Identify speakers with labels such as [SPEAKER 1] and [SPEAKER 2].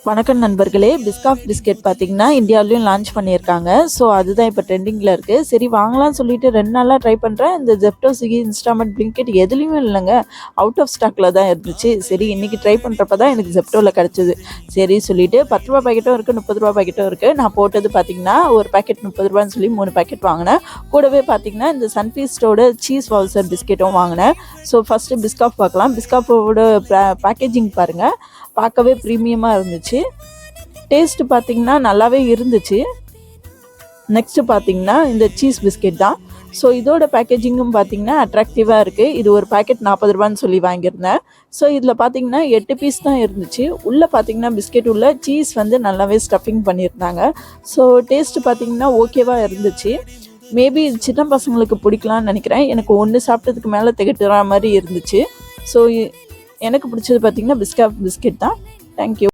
[SPEAKER 1] வணக்கம் நண்பர்களே. Biscoff biscuit பார்த்தீங்கன்னா இந்தியாவிலையும் லான்ச் பண்ணியிருக்காங்க. ஸோ அதுதான் இப்போ ட்ரெண்டிங்கில் இருக்குது. சரி வாங்கலாம்னு சொல்லிட்டு 2 நாளாக ட்ரை பண்ணுறேன். இந்த ஜெப்டோ, ஸ்விக்கி, இன்ஸ்டாமார்ட், பிளிங்கிட் எதுலேயுமே இல்லைங்க. அவுட் ஆஃப் ஸ்டாக்கில் தான் இருந்துச்சு. சரி இன்றைக்கி ட்ரை பண்ணுறப்ப தான் எனக்கு ஜெப்டோவில் கிடச்சிது. சரி சொல்லிவிட்டு ₹10 பாக்கெட்டும் இருக்குது, ₹30 பாக்கெட்டும் இருக்குது. நான் போட்டது பார்த்தீங்கன்னா ஒரு பாக்கெட் ₹30 சொல்லி 3 பாக்கெட் வாங்கினேன். கூடவே பார்த்தீங்கன்னா இந்த சன்ஃபீஸ்டோட சீஸ் வால்சர் பிஸ்கெட்டும் வாங்கினேன். ஸோ ஃபஸ்ட்டு பிஸ்காஃப் பார்க்கலாம். பிஸ்காஃபோட பேக்கேஜிங் பாருங்கள், பார்க்கவே ப்ரீமியமாக இருந்துச்சு. டேஸ்ட்டு பார்த்திங்கன்னா நல்லாவே இருந்துச்சு. நெக்ஸ்ட்டு பார்த்திங்கன்னா இந்த சீஸ் பிஸ்கெட் தான். ஸோ இதோட பேக்கேஜிங்கும் பார்த்திங்கன்னா அட்ராக்டிவாக இருக்குது. இது ஒரு பேக்கெட் ₹40 சொல்லி வாங்கியிருந்தேன். ஸோ இதில் பார்த்திங்கன்னா 8 பீஸ் தான் இருந்துச்சு. உள்ளே பார்த்திங்கன்னா பிஸ்கெட் உள்ள சீஸ் வந்து நல்லாவே ஸ்டஃபிங் பண்ணியிருந்தாங்க. ஸோ டேஸ்ட்டு பார்த்திங்கன்னா ஓகேவாக இருந்துச்சு. மேபி சின்ன பசங்களுக்கு பிடிக்கலான்னு நினைக்கிறேன். எனக்கு ஒன்று சாப்பிட்டதுக்கு மேலே திகட்டுற மாதிரி இருந்துச்சு. ஸோ எனக்கு பிடிச்சது பார்த்திங்கன்னா பிஸ்காஃப் பிஸ்கெட் தான். தேங்க்யூ.